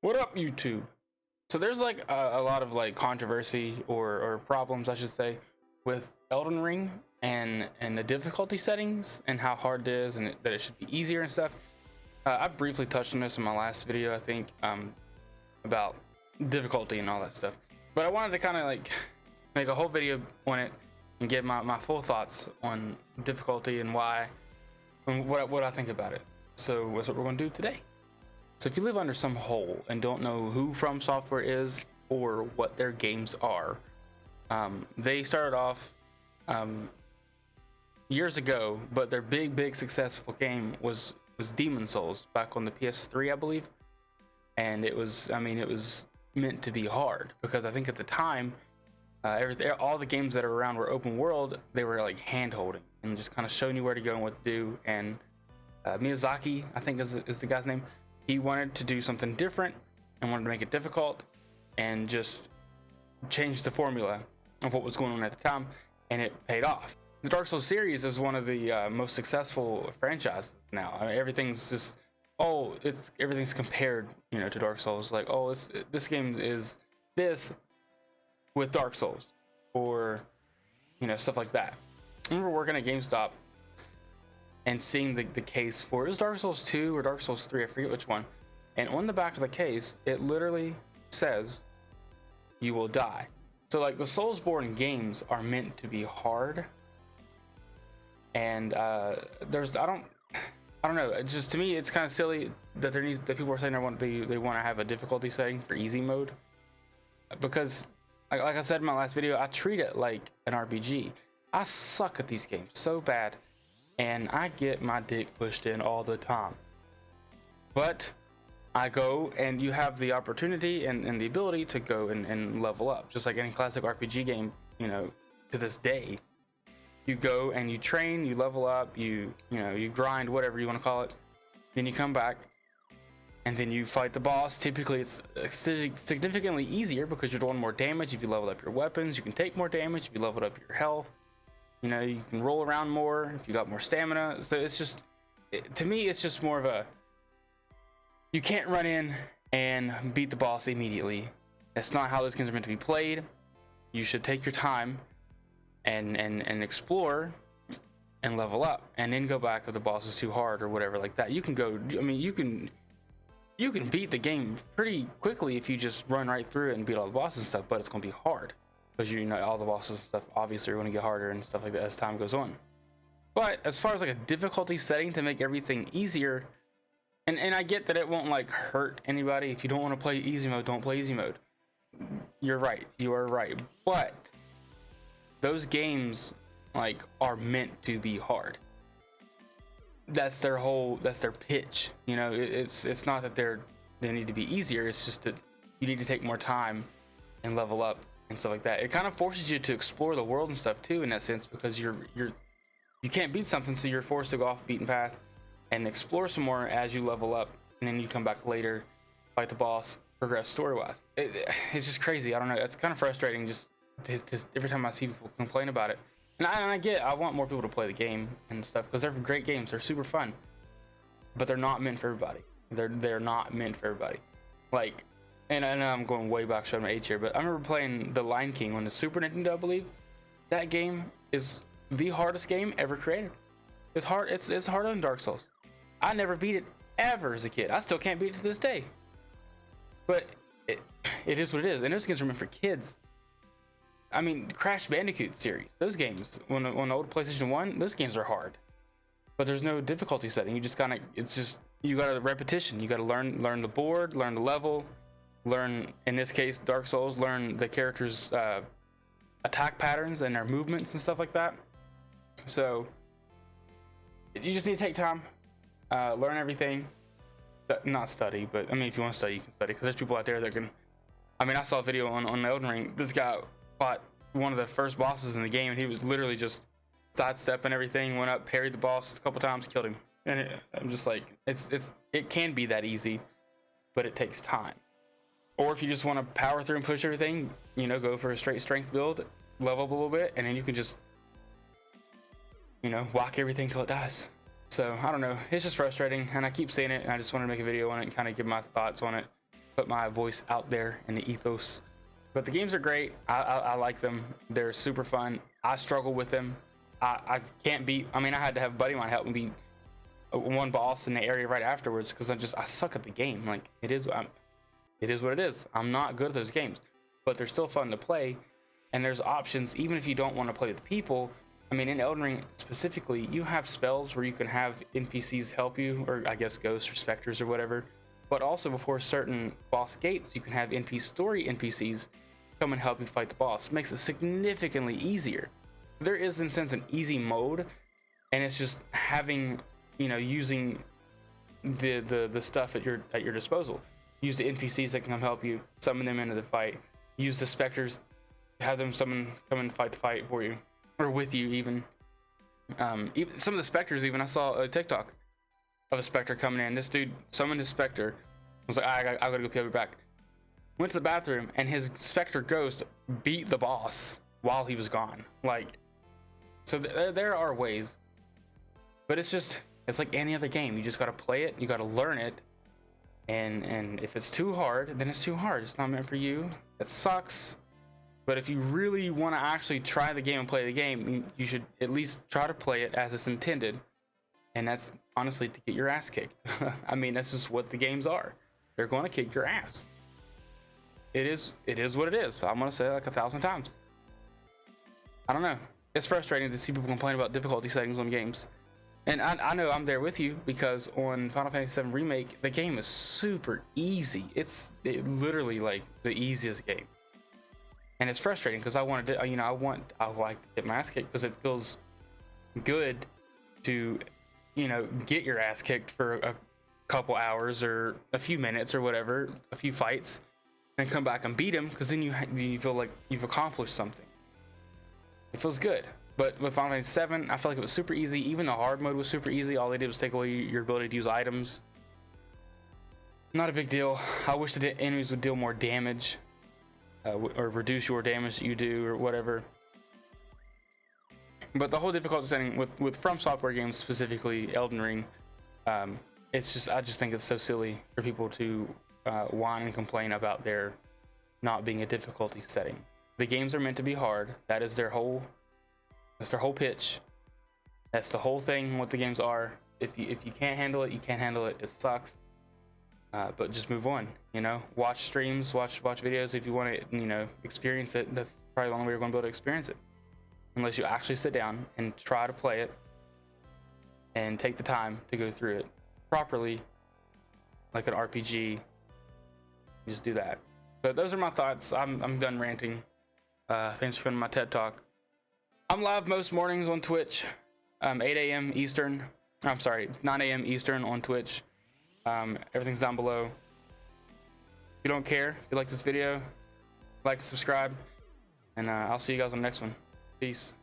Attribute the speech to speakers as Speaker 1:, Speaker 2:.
Speaker 1: What up, YouTube? So there's like a lot of like controversy or problems, I should say, with Elden Ring and the difficulty settings and how hard it is and that it should be easier and stuff. I briefly touched on this in my last video, I think, about difficulty and all that stuff. But I wanted to kind of like make a whole video on it and give my full thoughts on difficulty and why and what I think about it. So that's what we're going to do today. So if you live under some hole and don't know who From Software is or what their games are, they started off years ago, but their big successful game was Demon Souls back on the PS3, I believe. And it was meant to be hard because I think at the time, all the games that are around were open world. They were like hand holding and just kind of showing you where to go and what to do. And Miyazaki, I think is the guy's name. He wanted to do something different and wanted to make it difficult and just change the formula of what was going on at the time, and it paid off. The Dark Souls series is one of the most successful franchises now. I mean, everything's just everything's compared, to Dark Souls. Like, this game is this with Dark Souls, or stuff like that. I remember working at GameStop and seeing the case for, it was Dark Souls 2 or Dark Souls 3, I forget which one. And on the back of the case, it literally says, "You will die." So like the Soulsborne games are meant to be hard. And I don't know. It's just, to me, it's kind of silly that that people are saying they want to have a difficulty setting for easy mode, because like I said in my last video, I treat it like an RPG. I suck at these games so bad, and I get my dick pushed in all the time. But I go, and you have the opportunity and the ability to go and level up, just like any classic RPG game, to this day. You go and you train, you level up, you grind, whatever you want to call it. Then you come back, and then you fight the boss. Typically, it's significantly easier because you're doing more damage. If you level up your weapons, you can take more damage. If you level up your health, you can roll around more if you got more stamina. So it's just, to me, it's just more of a, you can't run in and beat the boss immediately. That's not how those games are meant to be played. You should take your time and explore and level up, and then go back if the boss is too hard or whatever like that. You can go, you can beat the game pretty quickly if you just run right through it and beat all the bosses and stuff, but it's going to be hard. Because all the bosses and stuff obviously are going to get harder and stuff like that as time goes on. But as far as like a difficulty setting to make everything easier, and I get that it won't like hurt anybody. If you don't want to play easy mode, don't play easy mode. You're right, you are right. But those games like are meant to be hard. That's their pitch. It's not that they need to be easier. It's just that you need to take more time and level up and stuff like that. It kind of forces you to explore the world and stuff too, in that sense, because you can't beat something, so you're forced to go off the beaten path and explore some more as you level up, and then you come back later, fight the boss, progress story-wise. It's just crazy. I don't know. It's kind of frustrating just every time I see people complain about it. And I want more people to play the game and stuff, because they're great games. They're super fun, but they're not meant for everybody. They're not meant for everybody. Like, and I know I'm going way back, showing my age here, but I remember playing The Lion King on the Super Nintendo, I believe. That game is the hardest game ever created. It's hard. It's harder than Dark Souls. I never beat it ever as a kid. I still can't beat it to this day. But it is what it is. And those games are meant for kids. I mean, Crash Bandicoot series, those games, on the old PlayStation 1, those games are hard. But there's no difficulty setting. You just you got a repetition. You got to learn the board, learn the level, learn, in this case, Dark Souls, learn the characters' attack patterns and their movements and stuff like that. So you just need to take time, learn everything. Not study, but if you want to study, you can study, because there's people out there that can. I saw a video on Elden Ring. This guy fought one of the first bosses in the game, and he was literally just sidestepping everything, went up, parried the boss a couple times, killed him. And I'm just like, it can be that easy, but it takes time. Or if you just want to power through and push everything, go for a straight strength build, level up a little bit, and then you can just, whack everything till it dies. So I don't know, it's just frustrating, and I keep saying it, and I just want to make a video on it and kind of give my thoughts on it. put my voice out there in the ethos. But the games are great. I like them. They're super fun. I struggle with them. I can't beat. I mean, I had to have a buddy of mine help me beat one boss in the area right afterwards because I suck at the game. Like it is what it is. I'm not good at those games, but they're still fun to play. And there's options even if you don't want to play with people. I mean, in Elden Ring specifically, you have spells where you can have NPCs help you, or I guess ghosts or specters or whatever. But also before certain boss gates, you can have story NPCs come and help you fight the boss. It makes it significantly easier. There is, in a sense, an easy mode, and it's just having, you know, using the stuff at your disposal. Use the NPCs that can come help you, summon them into the fight. Use the specters, have them come and fight the fight for you. Or with you even some of the specters. Even I saw a TikTok of a specter coming in. This dude summoned his specter. Was like, I gotta go be back. Went to the bathroom and his specter ghost beat the boss while he was gone. Like, so there are ways, but it's like any other game. You just gotta play it. You gotta learn it. And if it's too hard, then it's too hard. It's not meant for you. It sucks. But if you really want to actually try the game and play the game, you should at least try to play it as it's intended. And that's honestly to get your ass kicked. I mean, that's just what the games are. They're going to kick your ass. It is what it is. I'm going to say it like 1,000 times. I don't know. It's frustrating to see people complain about difficulty settings on games. And I know I'm there with you because on Final Fantasy VII Remake, the game is super easy. It's literally like the easiest game. And it's frustrating because I like to get my ass kicked because it feels good to, you know, get your ass kicked for a couple hours or a few minutes or whatever, a few fights, and come back and beat him because then you feel like you've accomplished something. It feels good. But with Final Fantasy VII, I felt like it was super easy. Even the hard mode was super easy. All they did was take away your ability to use items. Not a big deal. I wish the enemies would deal more damage. Or reduce your damage that you do or whatever. But the whole difficulty setting with From Software games, specifically Elden Ring, I just think it's so silly for people to whine and complain about there not being a difficulty setting. The games are meant to be hard. That's their whole pitch. That's the whole thing. What the games are. If you can't handle it, you can't handle it. It sucks. But just move on, you know, watch streams, watch videos if you want to, you know, experience it. That's probably the only way you're going to be able to experience it, unless you actually sit down and try to play it and take the time to go through it properly, like an RPG. You just do that. But those are my thoughts. I'm done ranting. Thanks for coming to my TED Talk. I'm live most mornings on Twitch, 8 a.m. Eastern. I'm sorry, 9 a.m. Eastern on Twitch. Everything's down below. If you don't care, if you like this video, like and subscribe, and I'll see you guys on the next one. Peace.